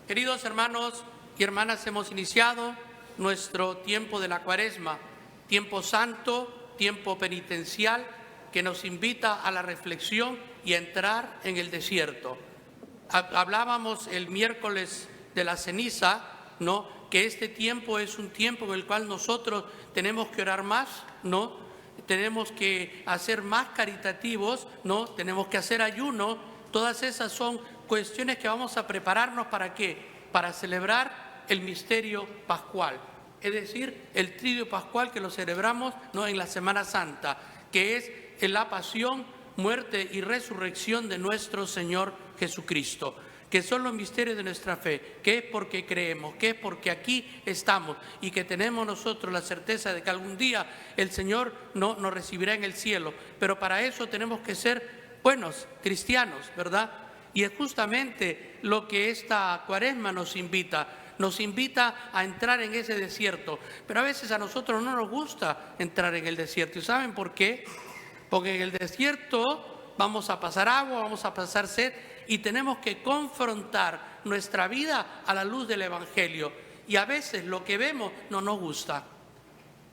Queridos hermanos y hermanas, hemos iniciado nuestro tiempo de la Cuaresma, tiempo santo, tiempo penitencial, que nos invita a la reflexión y a entrar en el desierto. Hablábamos el miércoles de la ceniza, ¿no?, que este tiempo es un tiempo en el cual nosotros tenemos que orar más, ¿no?, tenemos que hacer más caritativos, ¿no?, tenemos que hacer ayuno. Todas esas son cuestiones que vamos a prepararnos ¿para qué? Para celebrar el misterio pascual, es decir, el triduo pascual que lo celebramos, ¿no?, en la Semana Santa, que es la pasión, muerte y resurrección de nuestro Señor Jesucristo, que son los misterios de nuestra fe, que es porque creemos, que es porque aquí estamos y que tenemos nosotros la certeza de que algún día el Señor nos recibirá en el cielo. Pero para eso tenemos que ser buenos cristianos, ¿verdad? Y es justamente lo que esta Cuaresma nos invita a entrar en ese desierto. Pero a veces a nosotros no nos gusta entrar en el desierto. ¿Y saben por qué? Porque en el desierto vamos a pasar agua, vamos a pasar sed y tenemos que confrontar nuestra vida a la luz del Evangelio. Y a veces lo que vemos no nos gusta.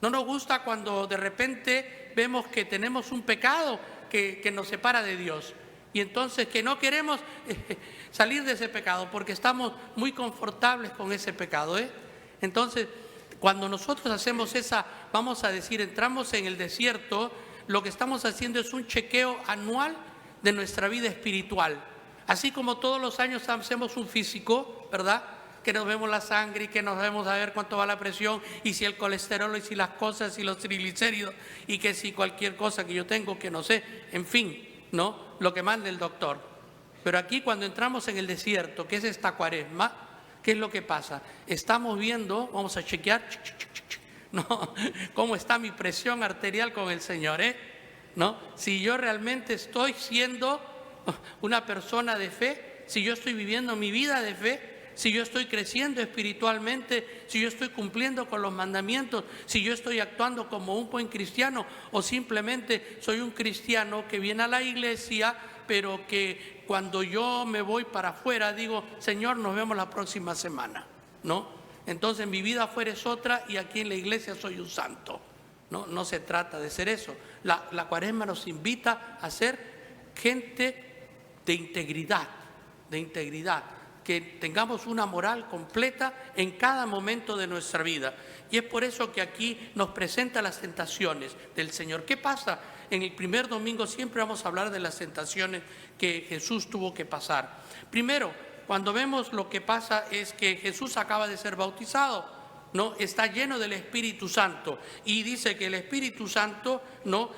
No nos gusta cuando de repente vemos que tenemos un pecado que nos separa de Dios. Y entonces que no queremos salir de ese pecado porque estamos muy confortables con ese pecado, Entonces, cuando nosotros hacemos vamos a decir, entramos en el desierto, lo que estamos haciendo es un chequeo anual de nuestra vida espiritual. Así como todos los años hacemos un físico, ¿verdad?, que nos vemos la sangre y que nos vemos a ver cuánto va la presión y si el colesterol y si las cosas y los triglicéridos y que si cualquier cosa que yo tengo que no sé, en fin, ¿no?, lo que mande el doctor. Pero aquí cuando entramos en el desierto, que es esta Cuaresma, ¿qué es lo que pasa? Estamos viendo, vamos a chequear, ¿no?, cómo está mi presión arterial con el Señor, ¿no? Si yo realmente estoy siendo una persona de fe, si yo estoy viviendo mi vida de fe, si yo estoy creciendo espiritualmente, si yo estoy cumpliendo con los mandamientos, si yo estoy actuando como un buen cristiano o simplemente soy un cristiano que viene a la iglesia, pero que cuando yo me voy para afuera digo, Señor, nos vemos la próxima semana, ¿no? Entonces mi vida afuera es otra y aquí en la iglesia soy un santo. No se trata de ser eso. La Cuaresma nos invita a ser gente de integridad, que tengamos una moral completa en cada momento de nuestra vida. Y es por eso que aquí nos presenta las tentaciones del Señor. ¿Qué pasa? En el primer domingo siempre vamos a hablar de las tentaciones que Jesús tuvo que pasar. Primero, cuando vemos lo que pasa es que Jesús acaba de ser bautizado, ¿no? Está lleno del Espíritu Santo y dice que el Espíritu Santo, ¿no?,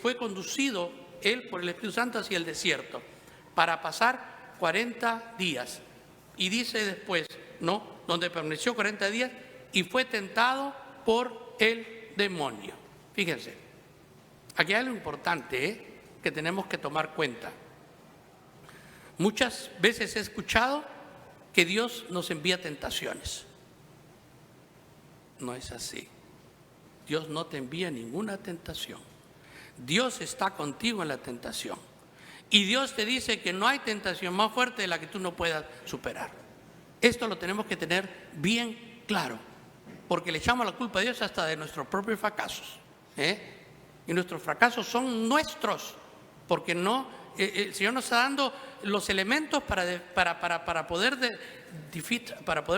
fue conducido él por el Espíritu Santo hacia el desierto para pasar 40 días. Y dice después, ¿no?, donde permaneció 40 días y fue tentado por el demonio. Fíjense, aquí hay algo importante, que tenemos que tomar cuenta. Muchas veces he escuchado que Dios nos envía tentaciones. No es así. Dios no te envía ninguna tentación. Dios está contigo en la tentación. Y Dios te dice que no hay tentación más fuerte de la que tú no puedas superar. Esto lo tenemos que tener bien claro, porque le echamos la culpa a Dios hasta de nuestros propios fracasos, Y nuestros fracasos son nuestros, porque el Señor nos está dando los elementos para poder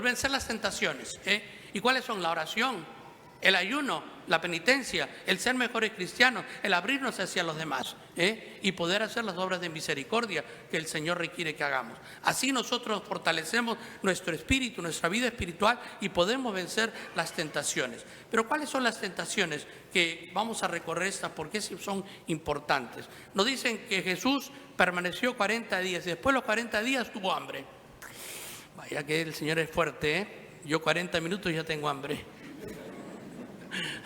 vencer las tentaciones. ¿Y cuáles son? La oración, el ayuno, la penitencia, el ser mejores cristianos, el abrirnos hacia los demás, y poder hacer las obras de misericordia que el Señor requiere que hagamos. Así nosotros fortalecemos nuestro espíritu, nuestra vida espiritual y podemos vencer las tentaciones. Pero ¿cuáles son las tentaciones que vamos a recorrer porque son importantes? Nos dicen que Jesús permaneció 40 días y después de los 40 días tuvo hambre. Vaya que el Señor es fuerte, Yo 40 minutos ya tengo hambre.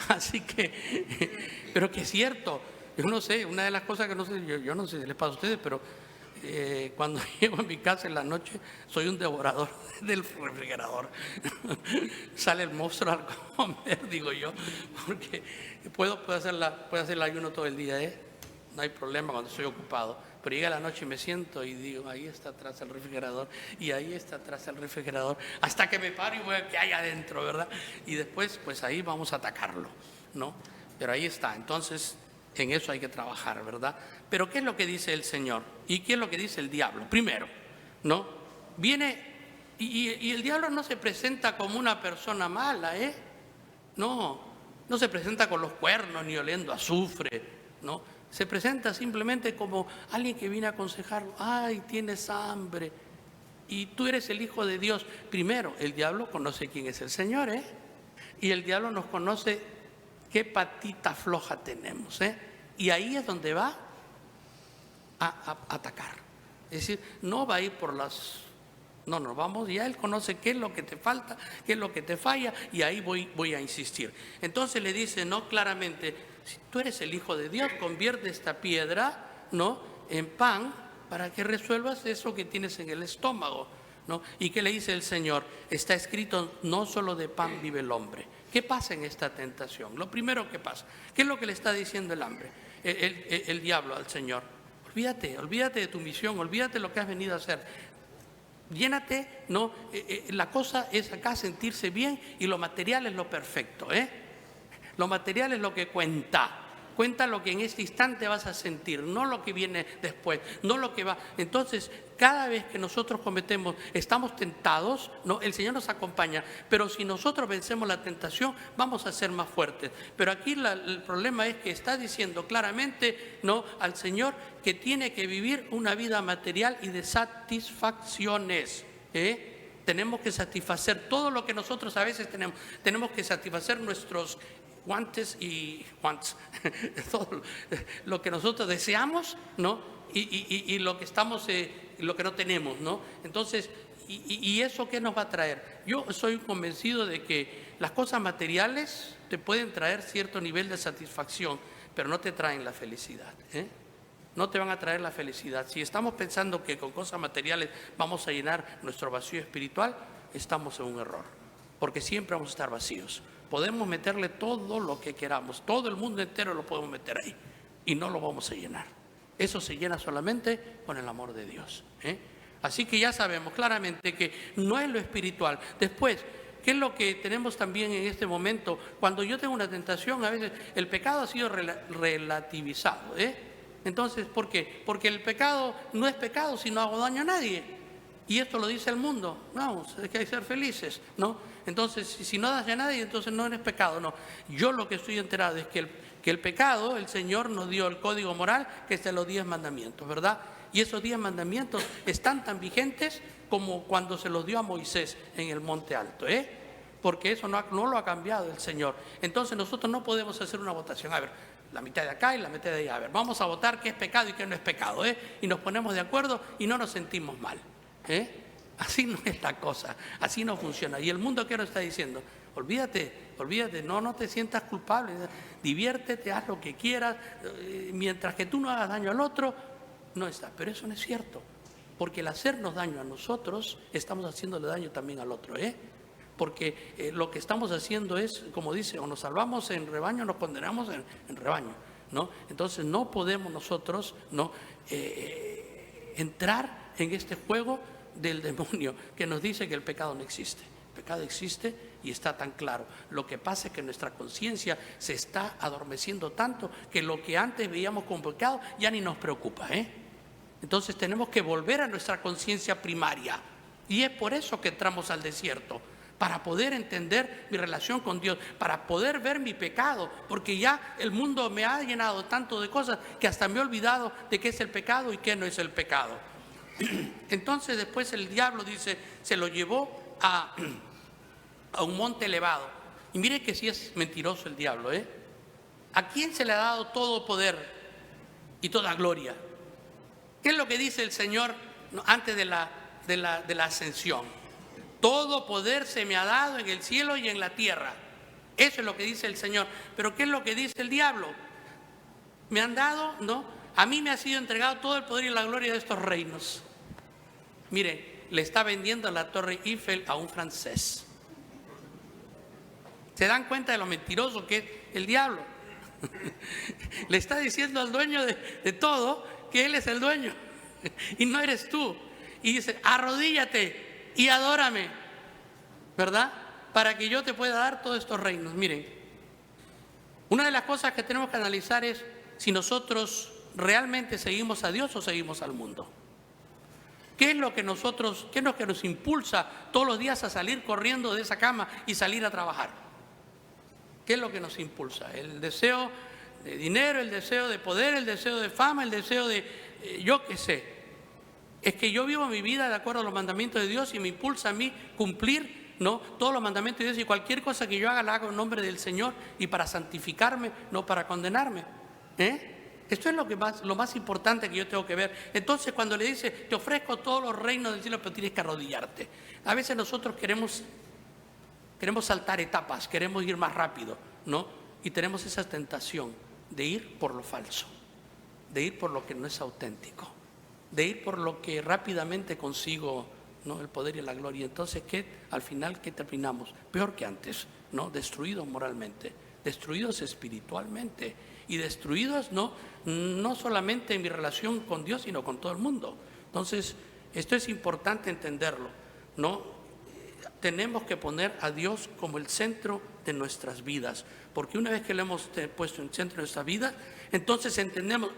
Así que, pero que es cierto, yo no sé, una de las cosas que no sé, yo no sé si les pasa a ustedes, pero cuando llego a mi casa en la noche soy un devorador del refrigerador. Sale el monstruo al comer, digo yo, porque puedo hacer el ayuno todo el día, no hay problema cuando estoy ocupado, Pero llega la noche y me siento y digo, ahí está atrás el refrigerador, y ahí está atrás el refrigerador, hasta que me paro y veo que hay adentro, ¿verdad? Y después, pues ahí vamos a atacarlo, ¿no? Pero ahí está. Entonces, en eso hay que trabajar, ¿verdad? Pero ¿qué es lo que dice el Señor? ¿Y qué es lo que dice el diablo? Primero, ¿no? Viene, y el diablo no se presenta como una persona mala, ¿eh? No se presenta con los cuernos ni oliendo a azufre, ¿no? Se presenta simplemente como alguien que viene a aconsejarlo. Ay, tienes hambre y tú eres el Hijo de Dios. Primero, el diablo conoce quién es el Señor, ¿eh? Y el diablo nos conoce qué patita floja tenemos, ¿eh? Y ahí es donde va a atacar. Es decir, no va a ir por las... No, vamos, ya él conoce qué es lo que te falta, qué es lo que te falla, y ahí voy a insistir. Entonces le dice, no, claramente, si tú eres el Hijo de Dios, convierte esta piedra, ¿no?, en pan para que resuelvas eso que tienes en el estómago, ¿no? ¿Y qué le dice el Señor? Está escrito, no solo de pan vive el hombre. ¿Qué pasa en esta tentación? Lo primero que pasa, ¿qué es lo que le está diciendo el diablo al Señor? Olvídate de tu misión, olvídate de lo que has venido a hacer. Llénate, ¿no? La cosa es acá sentirse bien y lo material es lo perfecto, ¿eh? Lo material es lo que cuenta. Cuenta lo que en este instante vas a sentir, no lo que viene después, no lo que va. Entonces, cada vez que nosotros estamos tentados, ¿no?, el Señor nos acompaña, pero si nosotros vencemos la tentación, vamos a ser más fuertes. Pero aquí el problema es que está diciendo claramente, ¿no?, al Señor que tiene que vivir una vida material y de satisfacciones, ¿eh? Tenemos que satisfacer todo lo que nosotros a veces tenemos. Tenemos que satisfacer nuestros wants, todo lo que nosotros deseamos, ¿no? Y lo que lo que no tenemos, ¿no? Entonces, ¿y eso qué nos va a traer? Yo soy convencido de que las cosas materiales te pueden traer cierto nivel de satisfacción, pero no te traen la felicidad, ¿eh? No te van a traer la felicidad. Si estamos pensando que con cosas materiales vamos a llenar nuestro vacío espiritual, estamos en un error, porque siempre vamos a estar vacíos. Podemos meterle todo lo que queramos, todo el mundo entero lo podemos meter ahí y no lo vamos a llenar. Eso se llena solamente con el amor de Dios, ¿eh? Así que ya sabemos claramente que no es lo espiritual. Después, ¿qué es lo que tenemos también en este momento? Cuando yo tengo una tentación, a veces el pecado ha sido relativizado, ¿eh? Entonces, ¿por qué? Porque el pecado no es pecado si no hago daño a nadie. Y esto lo dice el mundo. Vamos, es que hay que ser felices, ¿no? Entonces, si no das a nadie, entonces no eres pecado. No, yo lo que estoy enterado es que el pecado, el Señor nos dio el código moral, que es de los 10 mandamientos, ¿verdad? Y esos 10 mandamientos están tan vigentes como cuando se los dio a Moisés en el Monte Alto, ¿eh? Porque eso no lo ha cambiado el Señor. Entonces nosotros no podemos hacer una votación. A ver, la mitad de acá y la mitad de allá. A ver, vamos a votar qué es pecado y qué no es pecado, ¿eh? Y nos ponemos de acuerdo y no nos sentimos mal, ¿eh? Así no es la cosa, así no funciona. Y el mundo, ¿qué nos está diciendo? Olvídate, no te sientas culpable, diviértete, haz lo que quieras, mientras que tú no hagas daño al otro, no está. Pero eso no es cierto, porque el hacernos daño a nosotros, estamos haciéndole daño también al otro, ¿eh? Porque lo que estamos haciendo es, como dice, o nos salvamos en rebaño o nos condenamos en rebaño, ¿no? Entonces no podemos nosotros, ¿no?, entrar en este juego del demonio que nos dice que el pecado no existe. El pecado existe y está tan claro. Lo que pasa es que nuestra conciencia se está adormeciendo tanto que lo que antes veíamos como pecado ya ni nos preocupa, ¿eh? Entonces tenemos que volver a nuestra conciencia primaria, y es por eso que entramos al desierto, para poder entender mi relación con Dios, para poder ver mi pecado, porque ya el mundo me ha llenado tanto de cosas que hasta me he olvidado de qué es el pecado y qué no es el pecado. Entonces después el diablo dice, se lo llevó a un monte elevado. Y mire que sí es mentiroso el diablo, ¿eh? ¿A quién se le ha dado todo poder y toda gloria? ¿Qué es lo que dice el Señor antes de la ascensión? Todo poder se me ha dado en el cielo y en la tierra. Eso es lo que dice el Señor. Pero ¿qué es lo que dice el diablo? Me han dado, ¿no? A mí me ha sido entregado todo el poder y la gloria de estos reinos. Mire, le está vendiendo la Torre Eiffel a un francés. ¿Se dan cuenta de lo mentiroso que es el diablo? Le está diciendo al dueño de todo que Él es el dueño y no eres tú. Y dice, arrodíllate y adórame, ¿verdad? Para que yo te pueda dar todos estos reinos. Miren, una de las cosas que tenemos que analizar es si nosotros realmente seguimos a Dios o seguimos al mundo. ¿Qué es lo que nos impulsa todos los días a salir corriendo de esa cama y salir a trabajar? ¿Qué es lo que nos impulsa? El deseo de dinero, el deseo de poder, el deseo de fama, el deseo de yo qué sé. Es que yo vivo mi vida de acuerdo a los mandamientos de Dios y me impulsa a mí cumplir, ¿no?, todos los mandamientos de Dios, y cualquier cosa que yo haga la hago en nombre del Señor y para santificarme, no para condenarme. Esto es lo más importante que yo tengo que ver. Entonces, cuando le dice, te ofrezco todos los reinos del cielo, pero tienes que arrodillarte. A veces nosotros queremos saltar etapas, queremos ir más rápido, ¿no? Y tenemos esa tentación de ir por lo falso, de ir por lo que no es auténtico, de ir por lo que rápidamente consigo, ¿no?, el poder y la gloria. Entonces, al final, ¿qué terminamos? Peor que antes, ¿no? Destruidos moralmente, destruidos espiritualmente y destruidos no solamente en mi relación con Dios, sino con todo el mundo. Entonces, esto es importante entenderlo, ¿no? Tenemos que poner a Dios como el centro de nuestras vidas, porque una vez que lo hemos puesto en el centro de nuestras vidas, entonces entendemos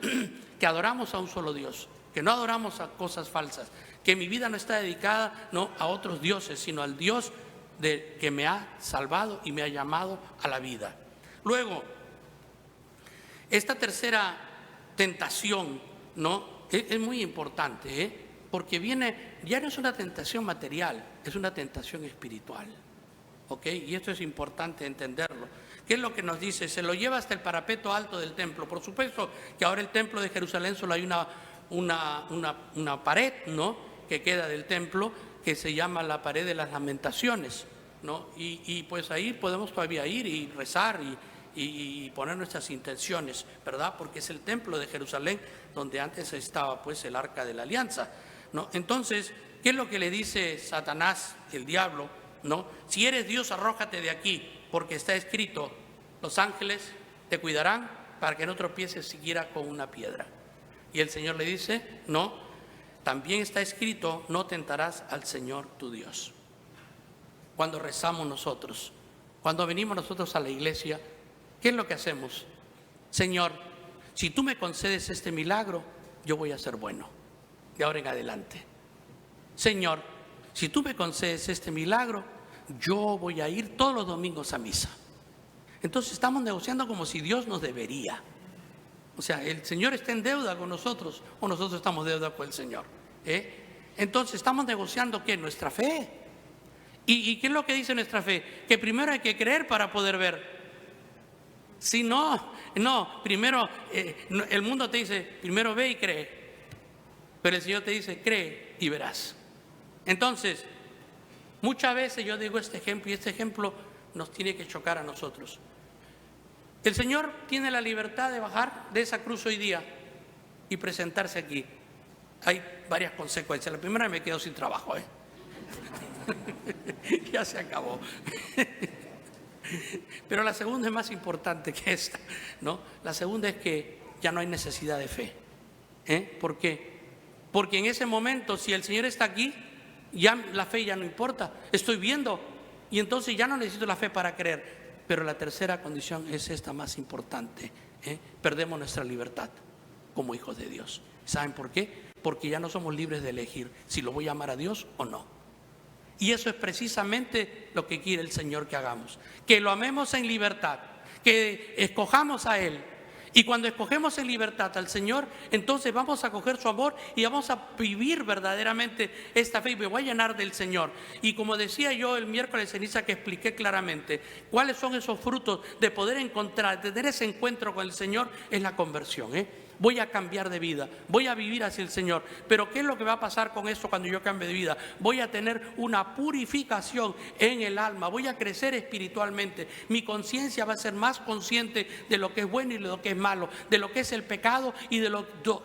que adoramos a un solo Dios, que no adoramos a cosas falsas, que mi vida no está dedicada, no a otros dioses, sino al Dios que me ha salvado y me ha llamado a la vida. Luego, esta tercera tentación, ¿no?, es muy importante, porque ya no es una tentación material, es una tentación espiritual, ¿ok? Y esto es importante entenderlo. ¿Qué es lo que nos dice? Se lo lleva hasta el parapeto alto del templo. Por supuesto que ahora el templo de Jerusalén solo hay una pared, ¿no?, que queda del templo, que se llama la pared de las lamentaciones, ¿no? Y pues ahí podemos todavía ir y rezar y poner nuestras intenciones, ¿verdad? Porque es el templo de Jerusalén donde antes estaba pues el arca de la alianza, ¿no? Entonces, ¿qué es lo que le dice Satanás, el diablo, ¿no? Si eres Dios, arrójate de aquí, porque está escrito, los ángeles te cuidarán para que no tropieces siquiera con una piedra. Y el Señor le dice, no, también está escrito, no tentarás al Señor tu Dios. Cuando rezamos nosotros, cuando venimos nosotros a la iglesia, ¿qué es lo que hacemos? Señor, si tú me concedes este milagro, yo voy a ser bueno de ahora en adelante. Señor, si tú me concedes este milagro, yo voy a ir todos los domingos a misa. Entonces estamos negociando como si Dios nos debería. O sea, el Señor está en deuda con nosotros o nosotros estamos en deuda con el Señor. Entonces estamos negociando ¿qué? Nuestra fe. ¿Y qué es lo que dice nuestra fe? Que primero hay que creer para poder ver. Si no, primero el mundo te dice, primero ve y cree, pero el Señor te dice, cree y verás. Entonces, muchas veces yo digo este ejemplo, y este ejemplo nos tiene que chocar a nosotros. El Señor tiene la libertad de bajar de esa cruz hoy día y presentarse aquí. Hay varias consecuencias. La primera, me quedo sin trabajo, ya se acabó. Pero la segunda es más importante que esta, ¿no? La segunda es que ya no hay necesidad de fe. ¿Por qué? Porque en ese momento, si el Señor está aquí, ya la fe ya no importa. Estoy viendo y entonces ya no necesito la fe para creer. Pero la tercera condición es esta más importante. Perdemos nuestra libertad como hijos de Dios. ¿Saben por qué? Porque ya no somos libres de elegir si lo voy a amar a Dios o no. Y eso es precisamente lo que quiere el Señor que hagamos. Que lo amemos en libertad, que escojamos a Él. Y cuando escogemos en libertad al Señor, entonces vamos a coger su amor y vamos a vivir verdaderamente esta fe y me voy a llenar del Señor. Y como decía yo el miércoles de ceniza, que expliqué claramente cuáles son esos frutos de poder encontrar, de tener ese encuentro con el Señor, es la conversión. Voy a cambiar de vida, voy a vivir hacia el Señor. Pero ¿qué es lo que va a pasar con eso cuando yo cambie de vida? Voy a tener una purificación en el alma, voy a crecer espiritualmente. Mi conciencia va a ser más consciente de lo que es bueno y de lo que es malo, de lo que es el pecado y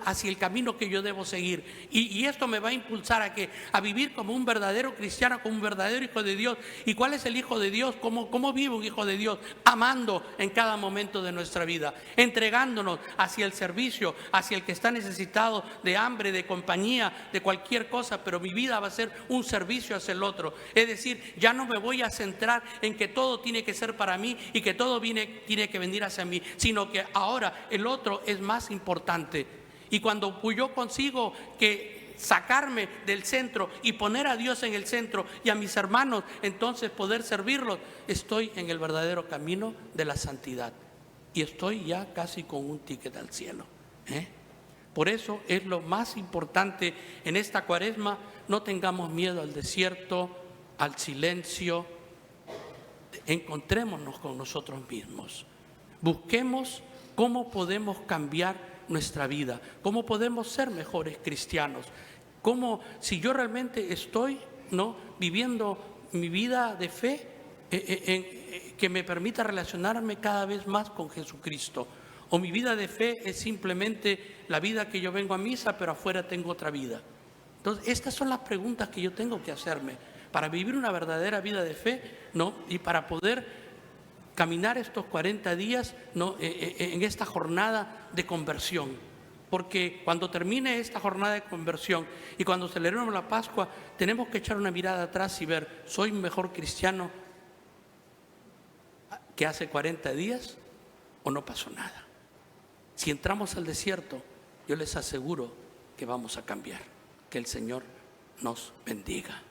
hacia el camino que yo debo seguir. Y esto me va a impulsar a vivir como un verdadero cristiano, como un verdadero hijo de Dios. ¿Y cuál es el hijo de Dios? ¿Cómo vive un hijo de Dios? Amando en cada momento de nuestra vida, entregándonos hacia el servicio, servicio hacia el que está necesitado de hambre, de compañía, de cualquier cosa, pero mi vida va a ser un servicio hacia el otro. Es decir, ya no me voy a centrar en que todo tiene que ser para mí y que todo tiene que venir hacia mí, sino que ahora el otro es más importante. Y cuando yo consigo que sacarme del centro y poner a Dios en el centro y a mis hermanos, entonces poder servirlos, estoy en el verdadero camino de la santidad y estoy ya casi con un ticket al cielo. Por eso es lo más importante en esta Cuaresma. No tengamos miedo al desierto, al silencio. Encontrémonos con nosotros mismos. Busquemos cómo podemos cambiar nuestra vida, cómo podemos ser mejores cristianos, cómo, si yo realmente estoy viviendo mi vida de fe que me permita relacionarme cada vez más con Jesucristo, o mi vida de fe es simplemente la vida que yo vengo a misa pero afuera tengo otra vida. Entonces estas son las preguntas que yo tengo que hacerme para vivir una verdadera vida de fe, y para poder caminar estos 40 días en esta jornada de conversión. Porque cuando termine esta jornada de conversión y cuando celebremos la Pascua, tenemos que echar una mirada atrás y ver, ¿soy un mejor cristiano que hace 40 días o no pasó nada? Si entramos al desierto, yo les aseguro que vamos a cambiar. Que el Señor nos bendiga.